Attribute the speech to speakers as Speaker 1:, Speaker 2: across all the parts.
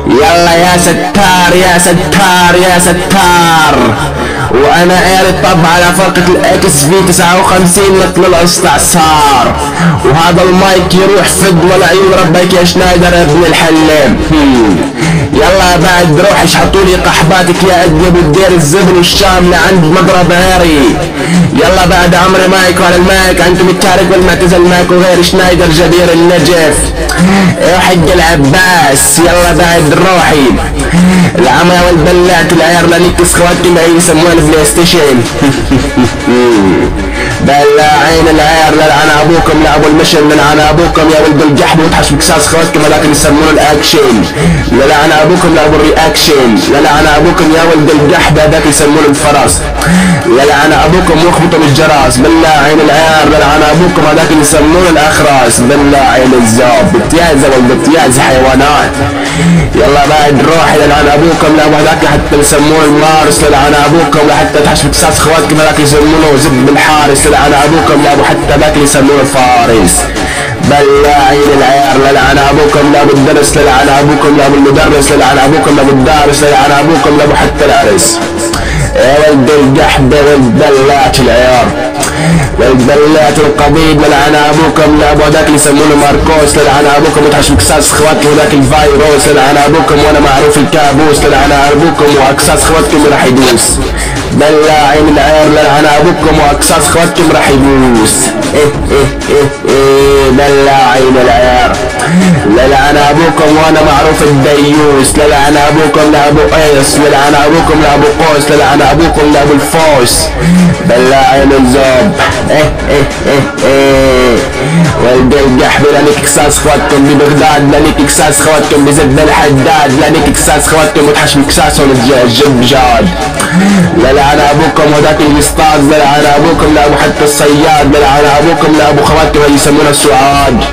Speaker 1: يلا يا ستار يا ستار يا ستار. وانا قاري طب على فرقة الاكس في 59 مثل الاستعصار. وهذا المايك يروح فد ولا يضربك يا شنايدر يا ابن الحلام. يلا بعد روح اشحطولي قحباتك يا قد ابو الدير الزبن الشام لعند مضرب هاري. يلا بعد عمري مايك على المايك انتم التارك والمعتزل مايكو غير شنايدر جدير النجف يا حق العباس. يلا بعد روحي العمى والبلات العيار لنكس خواتي ما يسمون بلاي ستيشن. بلاعين العيار للعن ابوكم لابو المشن للعن ابوكم يا ولد الجحب وتحش بكساس خواتكم هذاك يسمونه الاكشن. للعن ابوكم لابو الرياكشن. للعن ابوكم يا ولد الجحب هذاك يسمونه الفرس. للعن ابوكم واخبطوا بالجراس. بلاعين العيار للعن ابوكم هذاك يسمونه الاخراس. بلاعين الزوب بتيازه والبتياز حيوانات. يلا بعد روحي للعن ابوكم لابو هذاك حتى يسمونه المارس. للعن ابوكم لحتى تحش بكساس خواتكم هذاك يسمونه زب الحارس. للعن ابوكم لابو حتى ذاك يسمونه فارس. بلاعين العيار للعن ابوكم لابو الدرس. للعن ابوكم لابو المدرس. للعن ابوكم لابو الدارس. للعن ابوكم لابو حتى العرس. يا ولد الجحد والبلات العيار والبلات القبيب. للعن ابوكم لابو هذاك يسمونه ماركوس. للعن ابوكم وتحش بكساس خواتكم وذاك الفيروس. للعن ابوكم وانا معروف الكابوس. للعن ابوكم واكساس خواتكم راح يدوس. بلاعين العيار للعن ابوكم واكساس خواتكم راح يدوس. بلاعين العيار للعن ابوكم وانا معروف الديوس. للعن ابوكم لابو قيس. للعن ابوكم لابو قوس. للعن ابوكم لابو الفوس. بلاعين الزوب. ولد الجحب لانك كساس خواتكم ببغداد. لانك كساس خواتكم بزد الحداد. لانك كساس خواتكم وتحش بكساسهم الجبجاد. للعن ابوكم وذاك الاسطاد. للعن ابوكم لابو حتى الصياد. للعن ابوكم لابو خواتكم اللي يسمونه السعاد.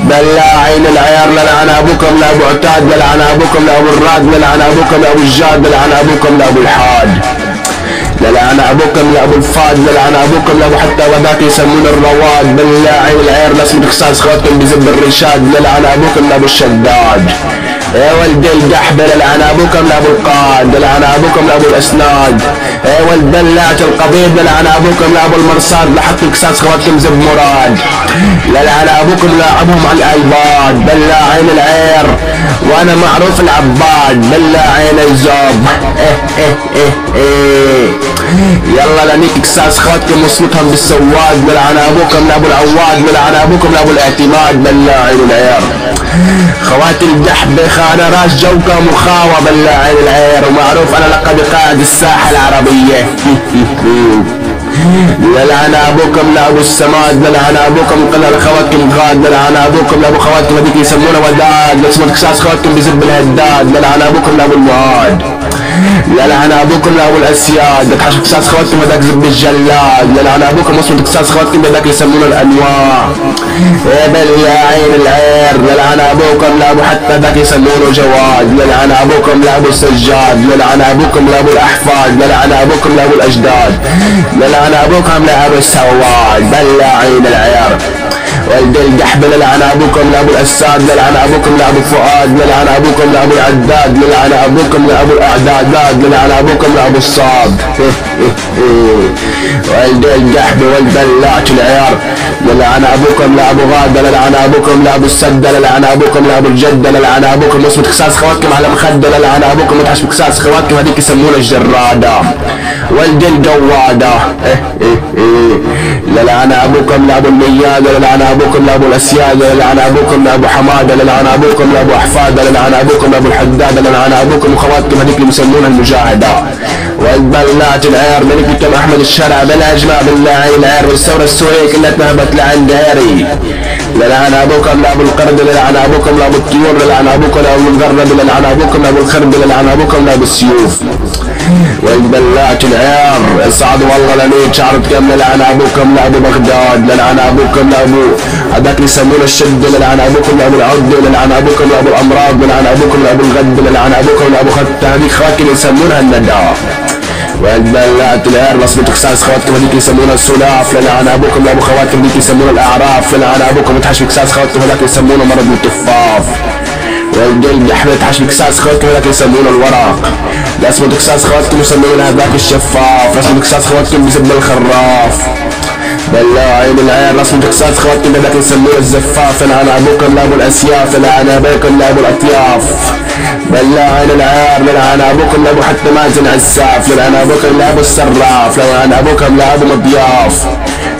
Speaker 1: بلاعين العيار للعن ابوكم لابو عتاد. للعن ابوكم لابو الراد. للعن ابوكم لابو الجاد. للعن ابوكم لابو الحاد. للعن ابوكم لابو الفاد. للعن ابوكم لابو حتى وذاك يسمونه الرواد. بلاعين العيار لاسم كساس خواتكم بزب الرشاد. للعن ابوكم لابو الشداد. يا ولد الجحب للعن ابوكم لابو القاد. للعن ابوكم لابو الاسناد. يا ولد بلات القبيب. للعن ابوكم لابو المرصاد. لحق كساس خواتكم زب مراد. للعن ابوكم لعبهم على الايباد. بلاعين العير وانا معروف العباد. بلاعين الزوب. يلا لانيك كساس خواتكم وصلتهم بالسواد. للعن ابوكم لابو العواد. للعن ابوكم لابو الاعتماد. بلاعين العير خواتي الجحب خانة راس جوكا مخاوة. بلاعين العير ومعروف انا لقب قائد الساحة العربية. للعن ابوكم لابو السماد. للعن ابوكم قلل خواتكم غاد. للعن ابوكم لابو خواتكم هذيك يسمونه وداد. لاسمه كساس خواتكم بزب الهداد. للعن ابوكم لابو المواد. للعن ابوكم لابو الاسياد. تحش كساس خواتكم هذاك زب الجلاد. للعن ابوكم اسمه كساس خواتكم هذاك يسمونه الانواع. يا بلاعين العير للعن ابوكم لابو حتى ذاك يسمونه جواد. للعن ابوكم لابو السجاد. للعن ابوكم لابو الاحفاد. للعن ابوكم لابو الاجداد. للعن ابوكم لابو السواد. بلاعين العير ولد الجحب. للعن ابوكم لابو الاساد. للعن ابوكم لابو فؤاد. للعن ابوكم لابو العداد. للعن ابوكم لابو الاعدادات. للعن ابوكم لابو الصاد. ولد الجحب والبلات العيار للعن ابوكم لابو غاده. للعن ابوكم لابو السده. للعن ابوكم لابو الجده. للعن ابوكم اسمه كساس خواتكم على مخده. للعن ابوكم وتحش بكساس خواتكم هذيك يسمونه الجراده. ولد الجواده. للعن ابوكم لابو المياده. للعن ابوكم لابو الاسياده. للعن ابوكم لابو حماده. للعن ابوكم لابو احفاده. للعن ابوكم لابو الحداده. للعن ابوكم وخواتكم هذيك اللي يسمونها المجاهده. والبلات العير ملك كم احمد الشرع بلا اجماع. بلاعين العير والثوره السوريه كلها تنهبت لعند هاري. للعن ابوكم لابو القرد. للعن ابوكم لابو الطيور. للعن ابوكم لابو المغرب. للعن ابوكم لابو الخرب. للعن ابوكم لابو السيوف. والبلات العيار صعد والله لنيت شعرت كم. للعن ابوكم لابو بغداد. للعن ابوكم لابو هذاك يسمونه الشد. للعن ابوكم لابو العد. للعن ابوكم لابو الامراض. للعن ابوكم لابو الغد. للعن ابوكم لابو خط هذيك خواتكم يسمونها الندى. والبلات العير لصبت كساس خواتكم هذيك يسمونها السلاف. للعن ابوكم لابو خواتكم هذيك يسمونها الاعراف. للعن ابوكم وتحش كساس خواتكم هذاك يسمونه مرض الطفاف. الجحبة تحش بكساس خواتكم لكن يسمونه الورق. لازم تكساس خواتكم يسمونه هذاك الشفاف. لازم تكساس خواتكم بزب الخراف. بالله عين العين. لازم تكساس خواتكم لكن يسمونه الزفاف. لعن ابوكم لابو الاسياف. لعن ابوكم لابو الاطياف. بالله عين العين. لعن ابوكم لابو حتى مازن عساف. لعن ابوكم لابو السراف. لعن ابوكم لابو مضياف.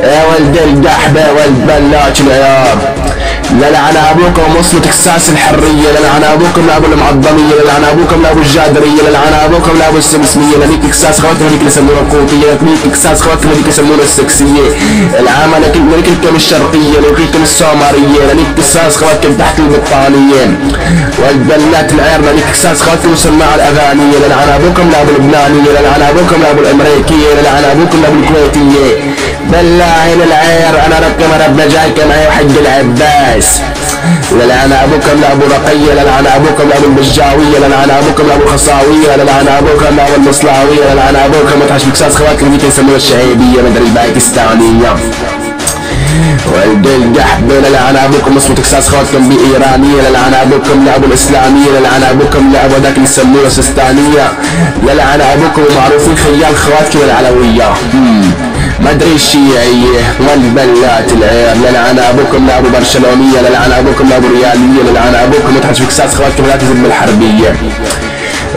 Speaker 1: يا ولد الجحبة يا ولد بلاش العيار. لعن ابوكم وصلوا تكساس الحريه. لعن ابوكم لابو المعظميه. لعن ابوكم لابو الجادريه. لعن ابوكم لابو السمسميه. لذيك تكساس خواتكم هذيك اللي يسمونها القوطيه. لذيك تكساس خواتكم هذيك يسمونها السكسيه. العامه لكم الشرقيه. لكم السومريه. لذيك تكساس خواتكم تحت البطانيه. والبنات العير. لذيك تكساس خواتكم سماع الاغانيه. لعن ابوكم لابو اللبنانيه. لعن ابوكم لابو الامريكيه. لعن ابوكم لابو الكويتيه. بالله عين العير. انا ربكم ربنا جايكم معي حق العباس. لعن ابوكم لابو رقيه. لعن ابوكم لابو البجاويه. لعن ابوكم لابو الخصاويه. لعن ابوكم لابو المصلاويه. لعن ابوكم متحش بكساس خواتكم ذيك يسموها الشعيبيه مدري الباكستانيه. ولد الجحبة. لعن ابوكم اسمه تكساس خواتكم بايرانيه. لعن ابوكم لابو الاسلاميه. لعن ابوكم لابو ذاك اللي يسموه السيستانيه. لعن ابوكم معروفين خيال خواتكم العلويه. ما ادري الشيعيه والبلات العير. لعن ابوكم لابو برشلونيه. لعن ابوكم لابو رياليه. لعن ابوكم متحش بكساس خواتكم لا تزب الحربيه.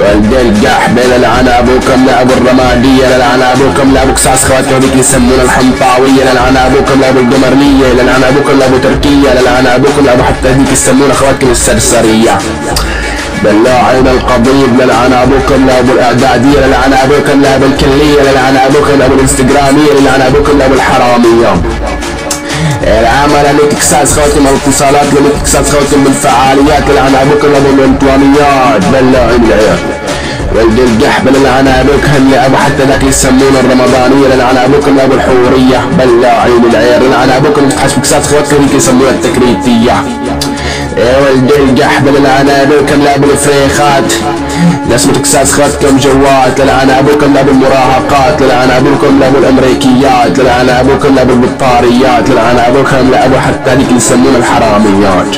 Speaker 1: ولد الجحبة. لعن ابوكم لابو الرماديه. لعن ابوكم لابو كساس خواتكم هذيك يسمونها الحنطاويه. لعن ابوكم لابو القمرليه. لعن ابوكم لابو تركيه. لعن ابوكم لابو حتى هذيك يسمونها خواتكم السرسريه. بالله عين القضيب. لعن ابوكم لابو الاعداديه. لعن ابوكم لابو الكليه. لعن ابوكم لابو الانستغراميه. لعن ابوكم لابو الحراميه. العمل لك تكساس خواتكم الاتصالات. لك تكساس خواتكم بالفعاليات. لعن ابوكم لابو الانطوانيات. بالله عين العيال. ولد الجحبة. لعن ابوكم لابو حتى ذاك يسمونه الرمضانيه. لعن ابوكم لابو الحوريه. بالله عين العيال. لعن ابوكم تحش بكساس خواتكم ذيك يسمونها التكريتيه. يا ولد الجحبة. لعن ابوكم لابو الفريخات. لازم تكساس خواتكم جوات. لعن ابوكم لابو المراهقات. لعن ابوكم لابو الامريكيات. لعن ابوكم لابو البطاريات. لعن ابوكم لابو حتى ذيك اللي يسمونها الحراميات.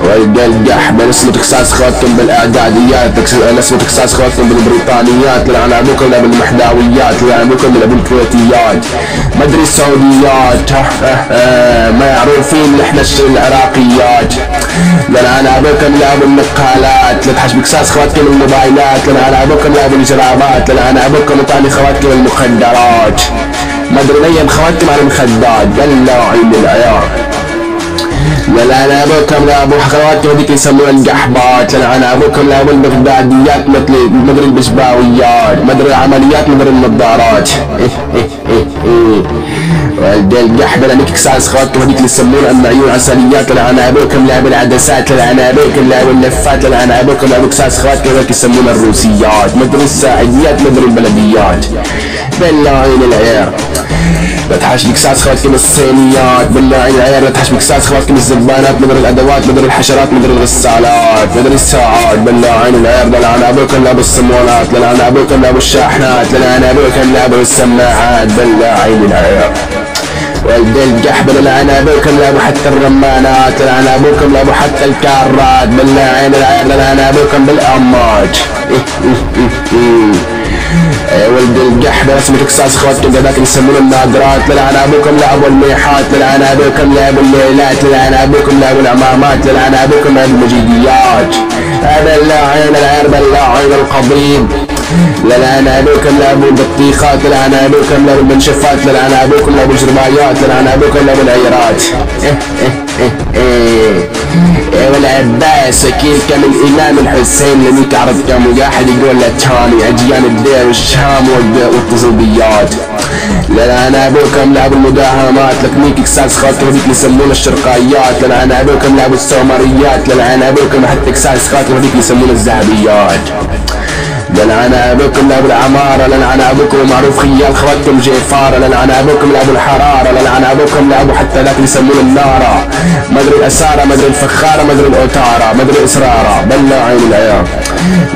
Speaker 1: ولد الجحبة. لازم تكساس خواتكم بالاعداديات. لازم تكساس خواتكم بالبريطانيات. لعن ابوكم لابو المحداويات. لعن ابوكم لابو الكويتيات. ما ادري السعوديات ما يعرفين نحن العراقيات. لعن ابوكم لابو النقالات. لتحش بكساس خواتكم الموبايلات. لعن ابوكم لابو الجرابات. لعن ابوكم وطاني خواتكم المخدرات. ما ادري لين خواتكم على المخدات. بالله عين العيار. لعن ابوكم لابو خواتكم هذيك يسمونها الجحبات. لعن ابوكم لابو البغداديات مثل مدري البشباويات. مدري العمليات مدري النظارات. ولد الجحبة. لعن كساس خواتكم هذيك اللي يسمونها المعيون عسليات. لعن ابوكم لابو العدسات. لعن ابوكم لابو اللفات. لعن ابوكم لابو كساس خواتكم هذيك يسمونها الروسيات. مدري الساعديات مدري البلديات. بالله عين العيار. لا تحش بكساس خواتكم الصينيات. بالله عين العيار. لا تحش بكساس خواتكم الزبانات. مدري الادوات مدري الحشرات مدري الغسالات مدري الساعات. بالله عين العيار. لعن ابوكم لابو الصمولات. لعن ابوكم لابو الشاحنات. لعن ابوكم لابو السماعات. بالله عين العيار. ولد الجحبة. لعن ابوكم لابو حتى الرمانات. لعن ابوكم لابو حتى الكارات. بالله عين العيار. لعن ابوكم بالامات. ولد الجحبة. رسم تكساس خواتكم ذاك يسمونه النادرات. لعن ابوكم لابو الميحات. لعن ابوكم لابو الليلات. لعن ابوكم لابو العمامات. لعن ابوكم لابو المجيديات. بالله عين العير. بالله عين القضيب. لعن ابوكم لابو البطيخات. لعن ابوكم لابو المنشفات. لعن ابوكم لابو الجربايات. لعن ابوكم لابو العيرات. والعباس اكيد كان الامام الحسين لم تعرف كم واحد يقول للثاني اجيال الدير والشام والتصوبيات. لعن ابوكم لابو المداهمات. لكنيك كساس خواتكم هذيك يسمونها الشرقايات. لعن ابوكم لابو السومريات. لعن ابوكم حتى كساس خواتكم هذيك يسمونها الذهبيات. للعن ابوكم لابو العماره، للعن ابوكم معروف خيال خواتكم جيفاره، للعن ابوكم لابو الحراره، للعن ابوكم لابو حتى ذاك اللي يسمونه الناره، مدري الاساره مدري الفخاره مدري الاوتاره مدري اصراره، بلا عين العيار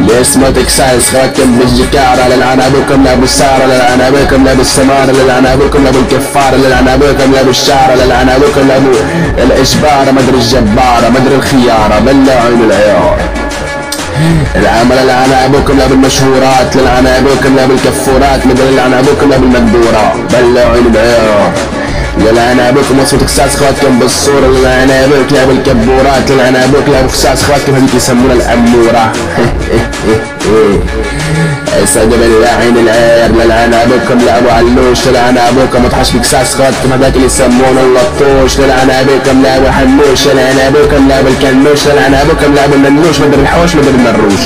Speaker 1: ليش ما تكساس خواتكم بالجكاره، للعن ابوكم لابو الساره، للعن ابوكم لابو السماره، للعن ابوكم لابو الكفاره، للعن ابوكم لابو الشعره، للعن ابوكم لابو الاجباره مدري الجباره مدري الخياره، بلا عين العيار العمل، للعن ابوكم لابو المشهورات، للعن ابوكم لابو الكفورات مدري للعن ابوكم لابو المقدوره، بلا عين العيار للعن ابوكم وصفة كساس خواتكم بالصورة، للعن ابوك لابو الكبورات، للعن ابوك لابو كساس خواتكم هذيك يسمونها الامورة. اسعد بالله عين العير، للعن ابوكم لابو علوش، للعن ابوكم وتحش بكساس خواتكم هذاك اللي يسمونه اللطوش، للعن ابوكم لابو حنوش، للعن ابوكم لابو الكنوش، للعن ابوكم لابو الننوش مدري الحوش مدري المروش،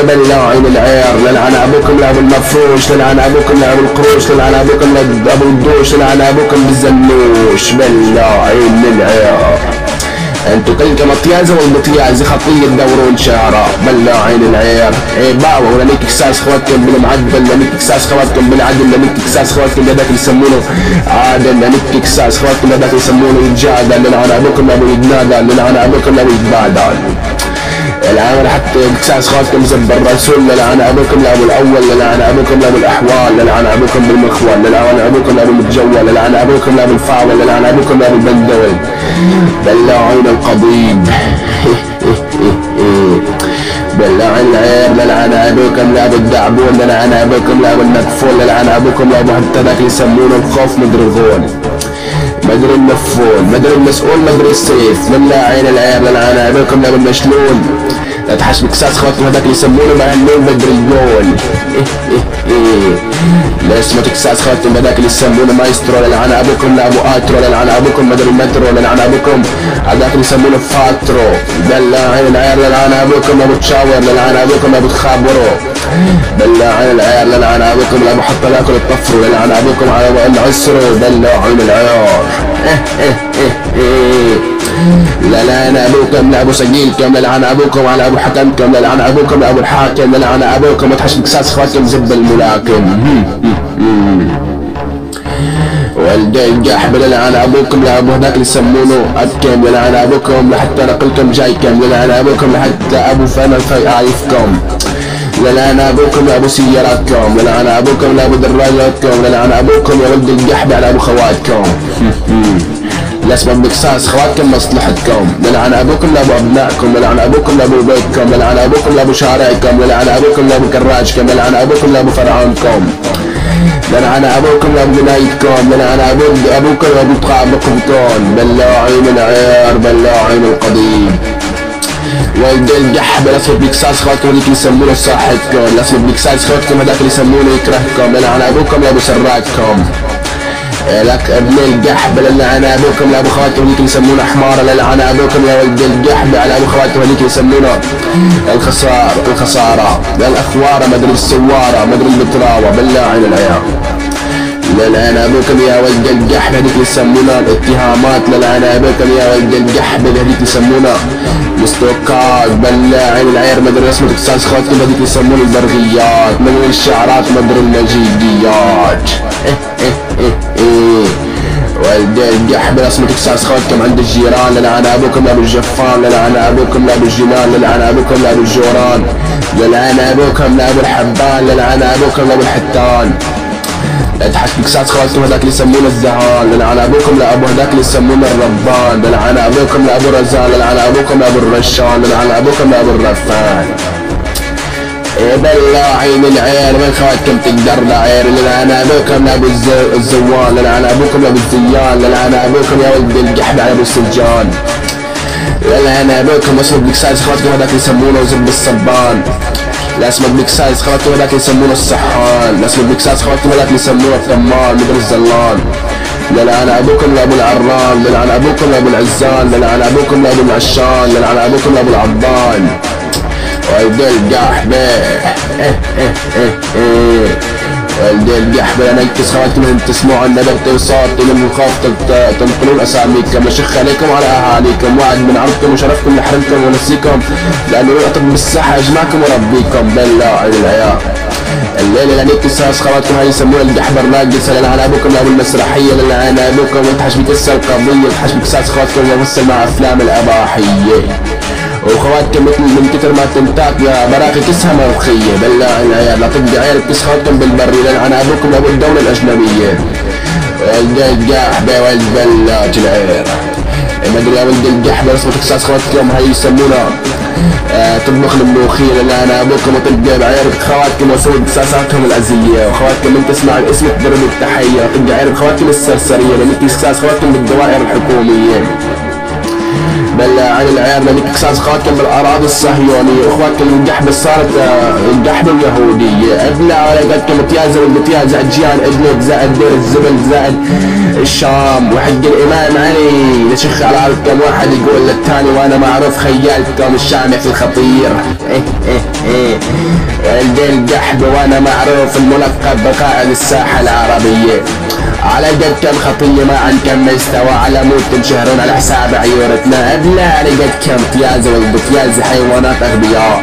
Speaker 1: بالله عين العير، للعن ابوكم لابو المفروش، للعن ابوكم لابو القروش، للعن ابوكم لابو الدوش، للعن ابوكم بالزنوش، بالله عين العير انتو كلكم مطيازة والمطيازة خطية دورون شارع، بالله عين العير باوا ولا نيك كساس خواتكم بالمعدل، لا نيك كساس خواتكم بالعدل، لا نيك كساس خواتكم هذاك اللي يسمونه عادل، لا نيك كساس خواتكم هذاك اللي يسمونه يتجادل، للعن ابوكم لابو يتنادل، للعن ابوكم لابو يتبادل، العمل حتى كساس خواتكم زب الرسول، للعن ابوكم لابو الاول، للعن ابوكم لابو الاحوال، للعن ابوكم بالمخول، للعن ابوكم لابو المتجول، للعن ابوكم لابو الفاول، للعن ابوكم لابو البندوي، بالله عين القضيب. بالله عين العير، للعن ابوكم لابو الدعبون، للعن ابوكم لابو المكفول، للعن ابوكم لابو حتى ذاك اللي يسمونه الخوف مدري الغول مدري المفول مدري المسؤول مدري السيف، بالله عين العير، للعن ابوكم لابو المشلول، لا تحش بكساس خواتكم هذاك اللي يسمونه مهلول مدري الجول. لا اسمه تكساس خواتكم هذاك اللي يسمونه مايسترو، للعن ابوكم لابو اترو، للعن ابوكم مدري المترو، للعن ابوكم هذاك اللي يسمونه فاترو، بالله عين العير، للعن ابوكم لابو تشاور، للعن ابوكم لابو تخابرو، بالله عين العير، للعن ابوكم لابو حتى لاكل الطفرو، للعن ابوكم على العسرو، بالله عين العيار. للعن ابوكم لابو سجيلكم، للعن ابوكم على ابو حكمكم، للعن ابوكم لابو الحاكم، للعن ابوكم وتحش بكساس خواتكم زب الملاكم. والجحب، للعن ابوكم لابو هذاك اللي يسمونه ابكم، للعن ابوكم لحتى نقلكم جايكم، للعن ابوكم لحتى ابو فن عايفكم، للعن ابوكم لابو سياراتكم، للعن ابوكم لابو دراجاتكم، للعن ابوكم يا ولد الجحب على ابو خواتكم. لاسم بكساس خواتكم مصلحتكم، للعن ابوكم لابو ابنائكم، للعن ابوكم لابو بيتكم، للعن ابوكم لابو شارعكم، للعن ابوكم لابو كراجكم، للعن ابوكم لابو فرعونكم، للعن ابوكم لابو جنايتكم، للعن ابوكم لابو طعامكم، بالله عين العير، بالله عين القضيب. ولد الجحب لاسم بكساس خواتكم هذيك اللي يسمونه صاحبكم، لاسم بكساس خواتكم هذاك اللي يسمونه يكرهكم، للعن ابوكم لابو سراجكم. لك ابن الجحب، للعن ابوكم لابو خواتكم هذيك اللي يسمونه حماره، للعن ابوكم يا ولد الجحب على ابو خواتكم هذيك اللي يسمونه الخساره، للاخواره مدري السواره مدري البتراوه، بالله عين العيار. للعن ابوكم يا ولد الجحب هذيك اللي يسمونها الاتهامات، للعن ابوكم يا ولد الجحب هذيك اللي يسمونها مستوكات، بالله عين العير، مدري رسمة كساس خواتكم هذيك اللي يسمونها البرغيات، مدري الشعرات مدري المجيديات. ولد الجحب رسمة كساس خواتكم عند الجيران، للعن ابوكم لابو الجفان، للعن ابوكم لابو الجنان، للعن ابوكم لابو الجوران، للعن ابوكم لابو الحبان، للعن ابوكم لابو الحتان. لا تحس بكساس خواتكم هذاك اللي يسمونه الزهان، للعن ابوكم لابو هذاك اللي يسمونه الربان، للعن ابوكم لابو رزان، للعن ابوكم لابو الرشان، للعن ابوكم لابو الرفان. بالله عين العير من خواتكم تقدر لعير، للعن ابوكم لابو الزوان، للعن ابوكم لابو الزيان، للعن ابوكم يا ولد الجحب على ابو السجان، للعن ابوكم واسمه بكساس خواتكم هذاك اللي يسمونه زب الصبان، لاسمك بكساس خواتكم هذاك اللي يسمونه الصحان، لاسمك بكساس خواتكم هذاك اللي يسمونه الثمان مدري الزلان، للعن ابوكم لابو العران، للعن ابوكم لابو العزان، للعن ابوكم لابو العشان، للعن ابوكم لابو العضان. ولد الجحبة ولد الجحب لا ننكس خواتكم ان تسمعوا الندبت وصوتي من الخوف تنقلون اساميكم اشخ عليكم على اهاليكم وعد من عرضكم وشرفكم نحرمكم ونسيكم لانه يعطب بالصحة اجمعكم وربيكم بالله العيال. الليلة لا نكس خواتكم هاي يسموها الجحبر ناقص لنا على ابوكم ابو المسرحية لنا انا ابوكم وانتحش بكسر القضية وانتحش بكساس خواتكم ومثل مع افلام الاباحية وخواتكم مثل من كتر ما تنتاك يا براكي كسها مرخية بالله العيال لا تبقى عيال بكس خواتكم بالبري لنا انا ابوكم ابو الدولة الاجنبية. ولد الجحبة ولد بلاج العير ما ادري يا ولد الجحبة رسمة كساس خواتكم هاي يسمونا تطبخ الملوخية لان انا ابوكم وتلقى بعيرة خواتكم وصول كساساتهم الازية وخواتكم من تسمع الاسم تضرب التحية وتلقى عيرة خواتكم السرسرية لان كساس خواتكم بالدوائر الحكومية. بالله عن العيال لانك كساس خواتكم بالاراضي الصهيونية واخواتكم الجحبة صارت الجحبة اليهودية ابلع على قدكم تيازة والبتيازة اجيال ادلب زائد دير الزبل زائد الشام وحق الامام علي نشخ على عرضكم واحد يقول للثاني وانا معروف خيالكم الشامع في الخطير. ولد الجحبة وانا معروف الملقب بقائد الساحة العربية على قد كم خطية ما عن كم مستوى على مود تنشهرون على حساب عيورتنا ابلع على قد كم تيازة والبتيازة حيوانات اغبياء.